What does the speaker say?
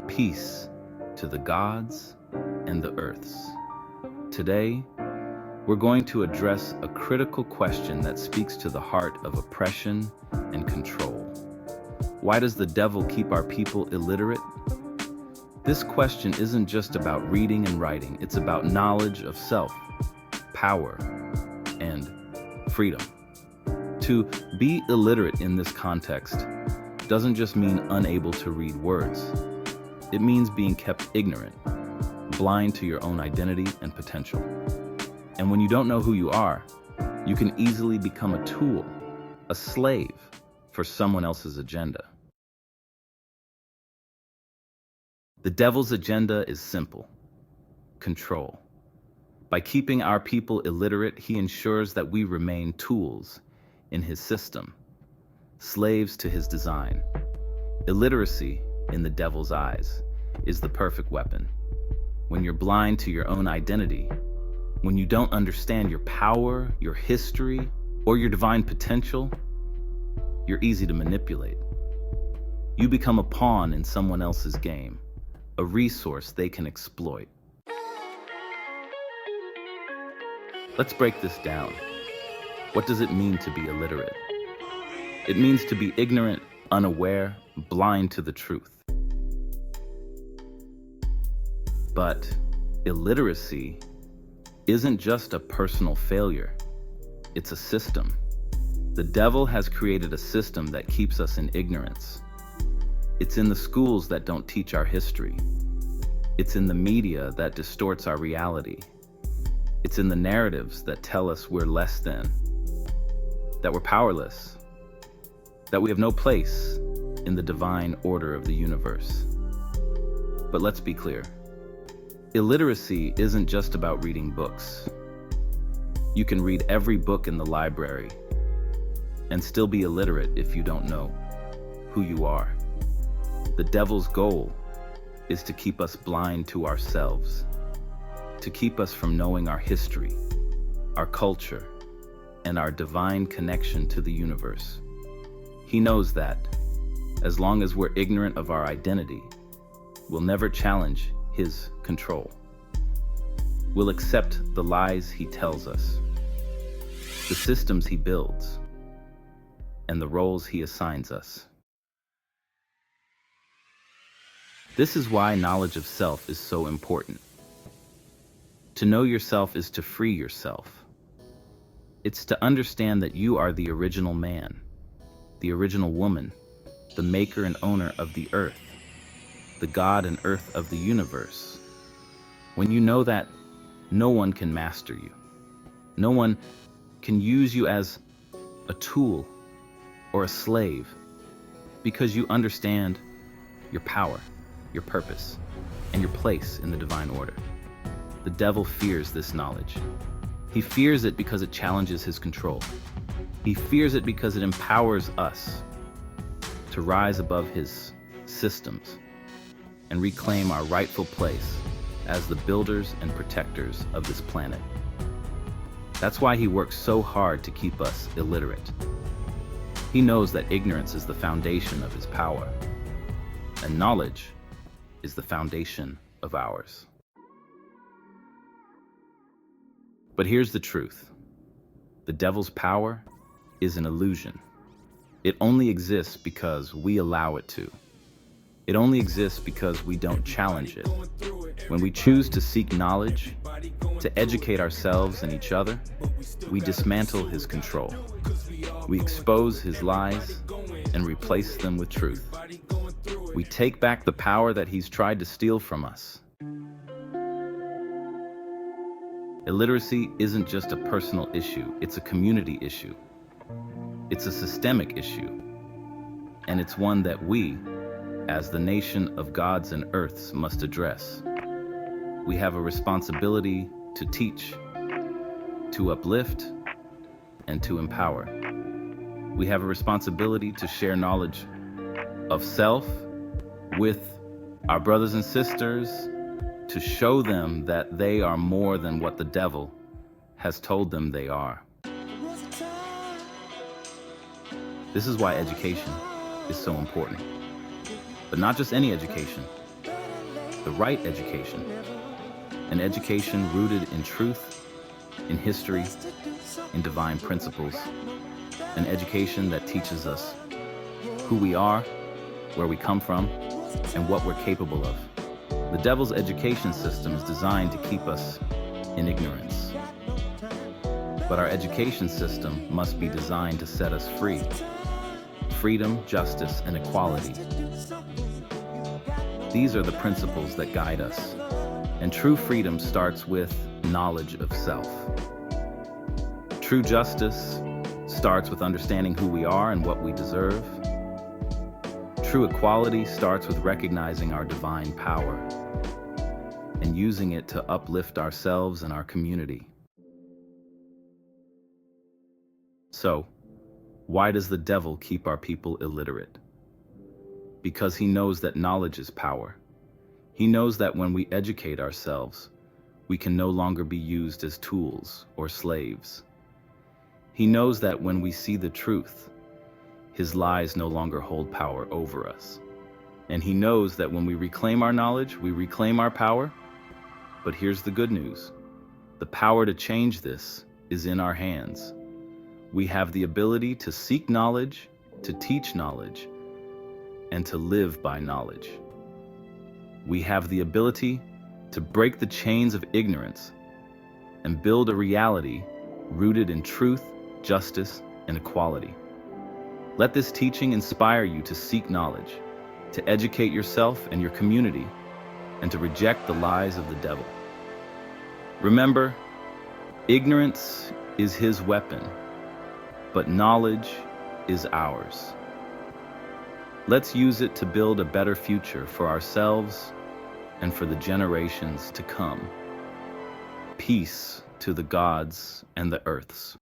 peace to the gods and the earths. Today, we're going to address a critical question that speaks to the heart of oppression and control. Why does the devil keep our people illiterate? This question isn't just about reading and writing, it's about knowledge of self, power, and freedom. To be illiterate in this context doesn't just mean unable to read words. It means being kept ignorant, blind to your own identity and potential. And when you don't know who you are, you can easily become a tool, a slave for someone else's agenda. The devil's agenda is simple: control. By keeping our people illiterate, he ensures that we remain tools in his system, slaves to his design. Illiteracy, in the devil's eyes, is the perfect weapon. When you're blind to your own identity, when you don't understand your power, your history, or your divine potential, you're easy to manipulate. You become a pawn in someone else's game, a resource they can exploit. Let's break this down. What does it mean to be illiterate? It means to be ignorant, unaware, blind to the truth. But illiteracy isn't just a personal failure, it's a system. The devil has created a system that keeps us in ignorance. It's in the schools that don't teach our history. It's in the media that distorts our reality. It's in the narratives that tell us we're less than, that we're powerless, that we have no place in the divine order of the universe. But let's be clear. Illiteracy isn't just about reading books. You can read every book in the library and still be illiterate if you don't know who you are. The devil's goal is to keep us blind to ourselves, to keep us from knowing our history, our culture, and our divine connection to the universe. He knows that, as long as we're ignorant of our identity, we'll never challenge his control. We'll accept the lies he tells us, the systems he builds, and the roles he assigns us. This is why knowledge of self is so important. To know yourself is to free yourself. It's to understand that you are the original man, the original woman, the maker and owner of the earth, the God and earth of the universe. When you know that, no one can master you. No one can use you as a tool or a slave, because you understand your power, your purpose, and your place in the divine order. The devil fears this knowledge. He fears it because it challenges his control. He fears it because it empowers us to rise above his systems and reclaim our rightful place as the builders and protectors of this planet. That's why he works so hard to keep us illiterate. He knows that ignorance is the foundation of his power, and knowledge is the foundation of ours. But here's the truth. The devil's power is an illusion. It only exists because we allow it to. It only exists because we don't challenge it. When we choose to seek knowledge, to educate ourselves and each other, we dismantle his control. We expose his lies and replace them with truth. We take back the power that he's tried to steal from us. Illiteracy isn't just a personal issue, it's a community issue. It's a systemic issue, and it's one that we, as the nation of gods and earths, must address. We have a responsibility to teach, to uplift, and to empower. We have a responsibility to share knowledge of self with our brothers and sisters, to show them that they are more than what the devil has told them they are. This is why education is so important. But not just any education, the right education, an education rooted in truth, in history, in divine principles, an education that teaches us who we are, where we come from, and what we're capable of. The devil's education system is designed to keep us in ignorance. But our education system must be designed to set us free. Freedom, justice, and equality. These are the principles that guide us. And true freedom starts with knowledge of self. True justice starts with understanding who we are and what we deserve. True equality starts with recognizing our divine power and using it to uplift ourselves and our community. So, why does the devil keep our people illiterate? Because he knows that knowledge is power. He knows that when we educate ourselves, we can no longer be used as tools or slaves. He knows that when we see the truth, his lies no longer hold power over us. And he knows that when we reclaim our knowledge, we reclaim our power. But here's the good news. The power to change this is in our hands. We have the ability to seek knowledge, to teach knowledge, and to live by knowledge. We have the ability to break the chains of ignorance and build a reality rooted in truth, justice, and equality. Let this teaching inspire you to seek knowledge, to educate yourself and your community, and to reject the lies of the devil. Remember, ignorance is his weapon, but knowledge is ours. Let's use it to build a better future for ourselves and for the generations to come. Peace to the gods and the earths.